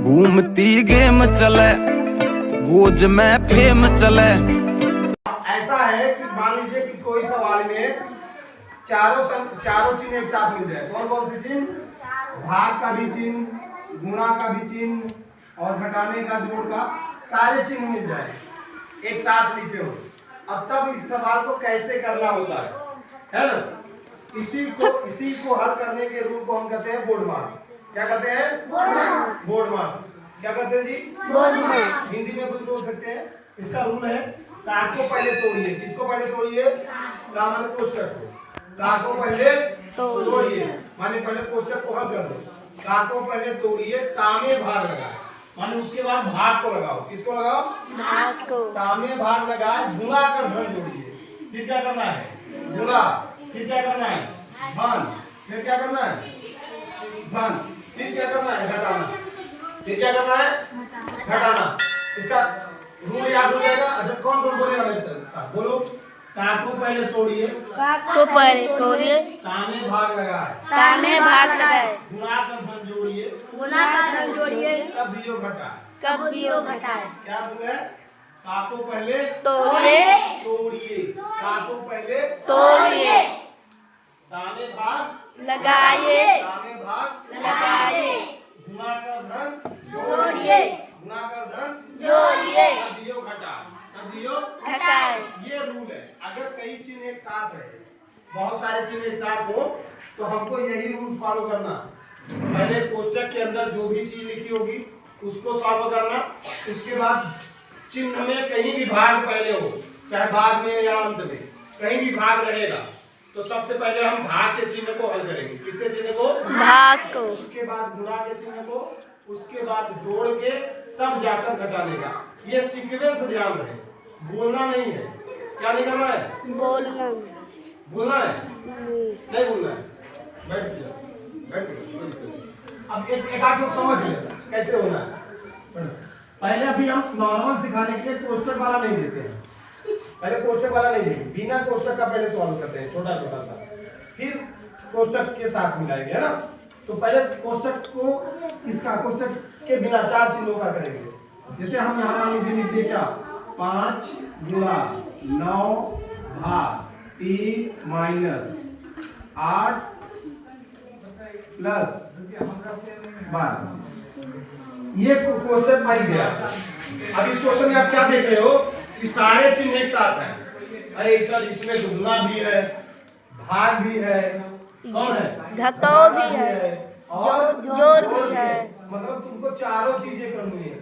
घूमती गेम चले गोज में फेम चले। ऐसा है कि मान लीजिए कि कोई सवाल में चारों चिन्ह एक साथ मिल जाए। कौन कौन से चिन्ह? भाग का भी चिन्ह, गुणा का भी चिन्ह और घटाने का, जोड़ का, सारे चिन्ह मिल जाए एक साथ लिखे हो। अब तब इस सवाल को कैसे करना होता है ना? इसी को हल करने के रूल को हम कहते हैं बोर्ड मार्क्स। क्या कहते हैं? Board marks. क्या कहते हैं जी? Board marks. हिंदी में कुछ बोल सकते हैं। इसका रूल है काट को पहले तोड़िए। किसको पहले तोड़िए? का माने कोष्टक को। का को पहले तोड़िए माने पहले कोष्टक को हल कर दो। का को पहले तोड़िए, ता में भाग लगाए माने उसके बाद भाग को लगाओ। किसको लगाओ? भाग को। ता में भाग लगाए, गुणा कर धन जोड़िए। फिर क्या करना है? गुणा। फिर क्या करना है? धन। फिर क्या करना है? धन। फिर क्या करना है? घटाना। फिर क्या करना है? घटाना। इसका रूल याद हो जाएगा। अच्छा कौन कौन बोलेगा मेरे साथ? बोलो। का को पहले तोड़िए। का को पहले तोड़िए। ता में भाग लगाए। ता में भाग लगाए। गुणा कर धन जोड़िए। गुणा कर धन जोड़िए। कब दियो घटाए। कब दियो घटाए। क्या रूल है? का को पहले तोड़िए। तोड़िए। का को पहले तोड़िए। ता में भाग लगाइए। ता में भाग लगाइए। गुणा कर धन जोड़िए। गुणा कर धन जोड़िए। कब दियो घटाए। कब दियो घटाए। ये रूल है। अगर कई चिन्ह एक साथ रहे, बहुत सारे चिन्ह एक साथ हो, तो हमको यही रूल फॉलो करना। पहले कोष्टक के अंदर जो भी चीज लिखी होगी उसको सॉल्व करना। उसके बाद चिन्ह में कहीं भी भाग पहले हो, चाहे भाग में या अंत में, कहीं भी भाग रहेगा तो सबसे पहले हम भाग के चिन्ह को हल करेंगे। किसके चिन्ह को? भाग को। उसके बाद गुणा के चिन्ह को, उसके बाद जोड़ के, तब जाकर घटाने का। ये सीक्वेंस ध्यान रहे, बोलना नहीं है। क्या नहीं करना है? बोलना। बोलना है? नहीं बोलना है। बैठ जाओ, बैठ जाओ। अब एक आध लोग समझ लेना कैसे होना है। पहले अभी हम नॉर्मल सिखाने के लिए कोष्टक वाला नहीं देते हैं। पहले कोष्टक वाला नहीं देंगे, बिना कोष्टक का पहले सॉल्व करते हैं, छोटा छोटा सा, फिर कोष्टक के साथ मिलाएंगे, है ना? तो पहले कोष्टक को, इसका कोष्टक के बिना चार चिन्हों का करेंगे। जैसे हम यहाँ मान लीजिए लिख दिए क्या? 5 गुणा 9 भाग 3 माइनस 8 प्लस 12। ये क्वेश्चन बन गया। अब इस क्वेश्चन में आप क्या देख रहे हो कि सारे चिन्ह एक साथ हैं। अरे सर इसमें गुणा भी है, भाग भी है, और है घटाव भी है और जोड़ भी है। मतलब तुमको चारों चीजें करनी है।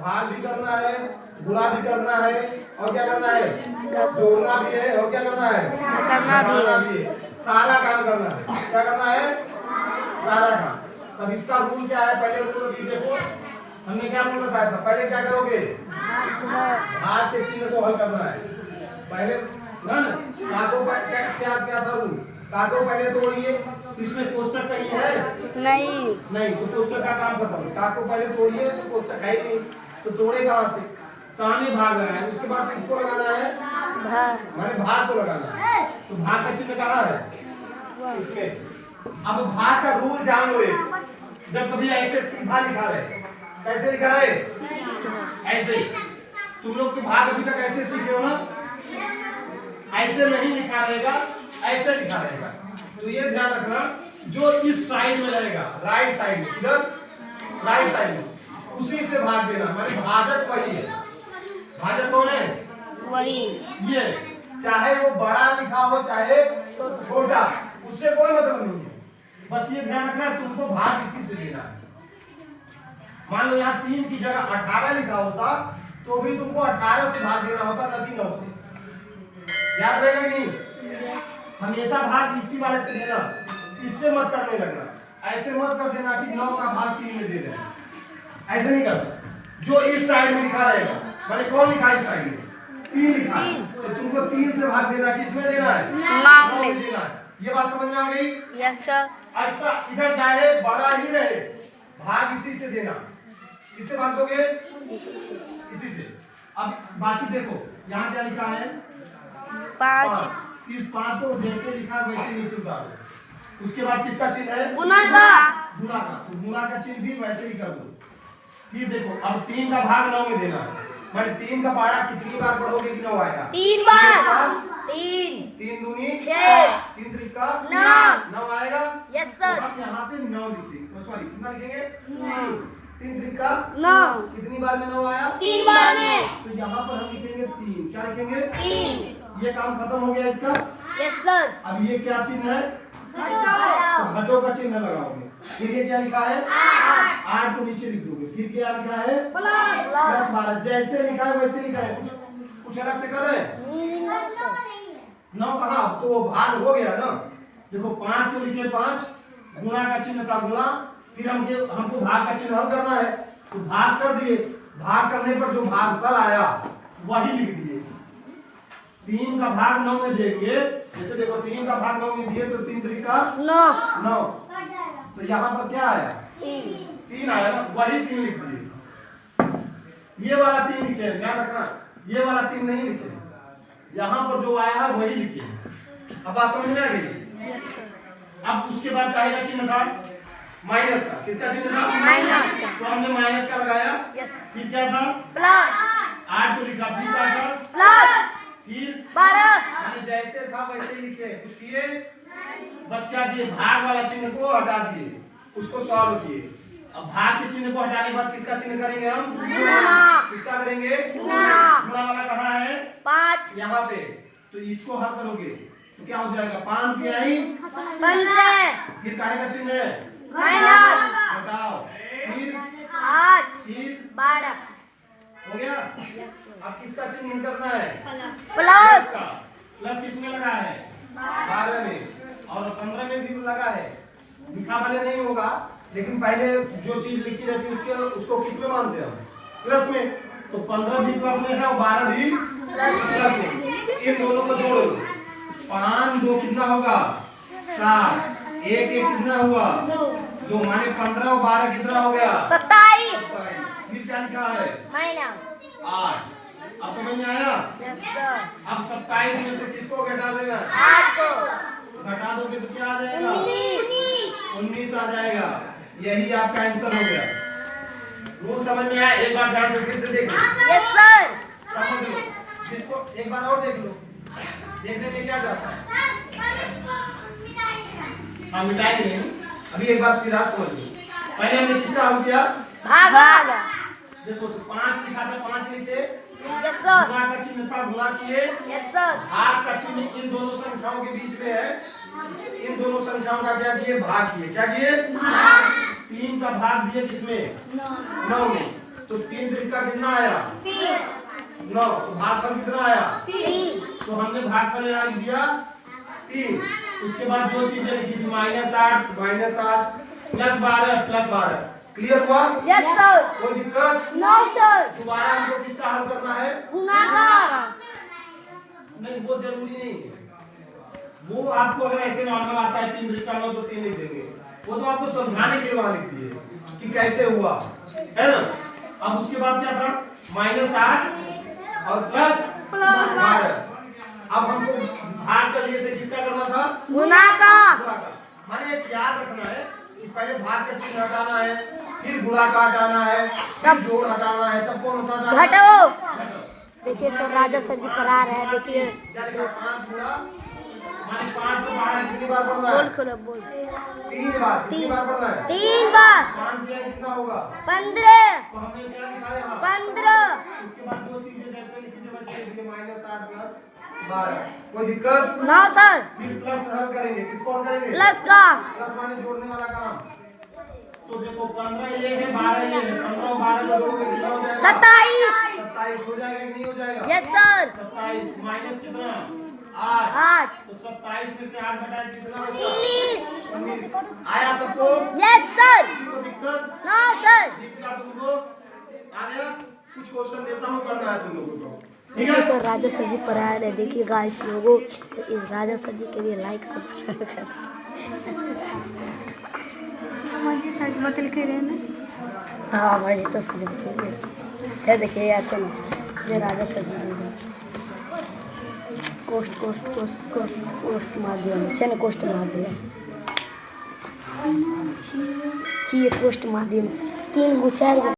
भाग भी करना है, गुणा भी करना है, और क्या करना है? जोड़ना भी है, और क्या करना है? घटाना भी है। सारा काम करना है। क्या करना है? सारा काम। अब इसका रूल क्या है? पहले रूल देखो, हमने क्या रूल बताया था? पहले क्या करोगे? भाग के चिन्ह को हल करना है पहले ना। का को क्या क्या था रूल? का को पहले तोड़िए। इसमें कोष्टक कहीं है? नहीं तो कोष्टक का काम खत्म। का को पहले तोड़िए तो कोष्टक है ही नहीं, तो तोड़े कहाँ से? ताने भाग लगाए। उसके बाद किसको लगाना है? भाग। भाग को लगाना है। तो भाग का चिन्ह कहाँ है? इसमें। अब भाग का रूल जान लो। जब कभी ऐसे सीधा लिखा रहे, कैसे लिखा रहे? ऐसे। तुम लोग तो भाग अभी तक ऐसे सीखे हो ना? ऐसे नहीं लिखा रहेगा, ऐसे लिखा रहेगा। तो ये ध्यान रखना, जो इस साइड में रहेगा, राइट साइड में, इधर राइट साइड में, उसी से भाग देना। माने भाजक वही है। भाजक कौन है? वही। ये चाहे वो बड़ा लिखा हो चाहे छोटा, उससे कोई मतलब नहीं है। बस ये ध्यान रखना तुमको भाग इसी से देना है। मान लो यहाँ 3 की जगह 18 लिखा होता तो भी तुमको 18 से भाग देना होता, न कि 9 से। याद रहेगा नहीं? हमेशा भाग इसी वाले से देना, इससे मत करने लगना। ऐसे मत कर देना कि 9 का भाग 3 में दे देना, ऐसे नहीं करना। जो इस साइड में लिखा रहेगा, मैंने कौन लिखा है इस साइड में? 3 लिखा है, तो तुमको 3 से भाग देना। किसमें देना है? 9 में देना है। ये बात समझ में आ गई? Yes sir. अच्छा इधर चाहे बड़ा ही रहे, भाग इसी से देना। किससे भाग दोगे? इसी से। अब बाकी देखो यहाँ क्या लिखा है? 5। इस 5 को जैसे लिखा वैसे नीचे उतारो। उसके बाद किसका चिन्ह है? गुणा का। गुणा का। तो गुणा का चिन्ह भी वैसे ही कर दो। फिर देखो अब 3 का भाग 9 में देना है, मैंने 3 का पहाड़ा कितनी बार पढ़ोगे कि 9 आएगा? 3 बार। 3 3 दूनी 6 3 त्रिका 9 आएगा। यस तो सर। हम यहाँ पे 9 लिखेंगे, सॉरी कितना लिखेंगे? 3 त्रिका 9 कितनी बार में 9 आया? 3 बार में। तो यहाँ पर हम लिखेंगे 3, क्या लिखेंगे? 3 ये काम खत्म हो गया इसका। Yes sir. अब ये क्या चिन्ह है? तो घटों का चिन्ह लगाओगे। फिर ये क्या लिखा है? 8 को नीचे लिख दोगे। फिर क्या लिखा है? प्लस 12। जैसे लिखा है वैसे लिखा है, कुछ अलग से कर रहे हैं? 9 कहाँ? अब तो भाग हो गया ना। देखो 5 को लिखे 5, गुणा का चिन्ह था गुणा, फिर हमको भाग का चिन्ह हल करना है, तो भाग कर दिए। भाग करने पर जो भागफल आया वही लिख दिए। 3 का भाग 9 में देंगे, जैसे देखो 3 का भाग 9 में दिए तो 3 त्रिका 9। तो यहाँ पर क्या आया? 3 आया ना, वही 3 लिख दिए। ये वाला 3 लिखे, ध्यान रखना, ये वाला 3 नहीं लिखे, यहाँ पर जो आया है वही लिखे। अब बात समझ में आ गई? अब उसके बाद काहे का चिन्ह था? माइनस का। किसका चिन्ह था? माइनस का। तो हमने माइनस का लगाया। फिर क्या था? प्लस 8 को लिखा, फिर क्या था? प्लस फिर 12। यानी जैसे था वैसे ही लिखे, कुछ किए? बस क्या किए? भाग वाला चिन्ह को हटा दिए, उसको सॉल्व किए। अब भाग के चिन्ह को हटाने के बाद किसका चिन्ह करेंगे हम? गुणा। किसका करेंगे? गुणा। गुणा वाला कहाँ है? 5 यहाँ पे। तो इसको हल करोगे तो क्या हो जाएगा? 5 की आई 15 फिर काहे का चिन्ह है? माइनस हटाओ, फिर 8 फिर 12 हो गया। अब किसका चिन्ह करना है? प्लस प्लस किसमें लगा है? 12 में, और 15 में भी लगा है। लिखा वाले नहीं होगा, लेकिन पहले जो चीज लिखी रहती है उसको किस में मानते हैं? प्लस में। तो 15 भी प्लस में है और 12 भी प्लस में। इन दोनों को जोड़ो, 5 2 कितना होगा? 7। 1 1 कितना हुआ? 2 माने 15 और 12 कितना हो गया? 27 फिर क्या लिखा है? माइनस 8। अब समझ में आया? Yes sir. अब 27 में से किसको घटा देना? 8 को घटा दोगे तो क्या आ जाएगा? 19 आ जाएगा। यही आपका आंसर हो गया। रूल समझ में आया? एक बार ध्यान से फिर से देख लो, यस सर। समझ लो। जिसको एक बार और देख लो, देखने में क्या जाता है? हाँ मिटाएंगे नहीं, अभी एक बार फिर आप समझ लो। पहले हमने किसका हल किया? भाग। देखो तो 5 लिखा था, 5 लिखे, यस सर। गुणा का चिन्ह था, गुणा किए। Yes sir. भाग का चिन्ह इन दोनों संख्याओं के बीच में है, इन दोनों संख्याओं का क्या किए? भाग किए। क्या किए? 3 का भाग दिए किसमें? 9 में। तो 3 त्रिका कितना आया? 9। तो भागफल कितना आया? 3 तो हमने भागफल यहाँ लिख दिया 3। उसके बाद जो चीजें लिखी थी -8 प्लस 12 क्लियर हुआ? Yes sir. कोई दिक्कत? No sir. दोबारा हमको किसका हल करना है? गुणा का। नहीं, वो जरूरी नहीं है। वो आपको अगर ऐसे नॉर्मल आता है 3 त्रिका 9 तो 3 लिख देंगे, वो तो आपको समझाने के लिए वहां लिख दिए कि कैसे हुआ, है ना? अब उसके बाद क्या था? -8 और प्लस 12। अब हमको भाग कर लिए थे, किसका करना था? गुणा का। गुणा का। माने एक याद रखना है कि पहले भाग का चिन्ह हटाना है, फिर गुणा का हटाना है, फिर जोड़ हटाना है, तब कौन सा हटाना है? घटाओ। देखिए सर, राजा सर जी पढ़ा रहे हैं। देखिए क्या लिखा? 5 गुणा माने 5 को 12 कितनी बार पढ़ना है? बोल खोलो बोल। 3 बार। कितनी बार पढ़ना है? 3 बार। 5 किया कितना होगा? 15 तो हमने क्या लिखा है यहाँ? 15। उसके बाद जो चीजें जैसे लिखी थी वैसे लिखिए, -8 प्लस 12। कोई दिक्कत? No sir. फिर प्लस हल करेंगे, किसको हल करेंगे? प्लस का। प्लस माने जोड़ने वाला काम। तो देखो 15 ये है, 12 ये है, 15 और 12 का जोड़ोगे कितना हो जाएगा? 27। 27 हो जाएगा कि नहीं हो जाएगा? Yes sir. 27 माइनस कितना? 8। 8 तो 27 में से 8 घटाए कितना बचा? 19। 19। आया सबको? Yes sir. किसी को दिक्कत? No sir. दिख गया तुमको? आ गया? कुछ क्वेश्चन देता हूँ, करना है तुम लोगों को। ठीक देखिए है? सर, राजा सर जी पढ़ा रहे हैं। देखिए गाइस लोगों, तो इस राजा सर जी के लिए लाइक सब्सक्राइब करें। मुझे सच बतल के रहना। हाँ भाई, तो सर जी है। देखिए अच्छा ना, ये राजा सर जी कोस्ट माध्यम છે ને, કોષ્ટ માધ્યમ છીએ, કોષ્ટ માધ્યમ 3 ગો 4 ગો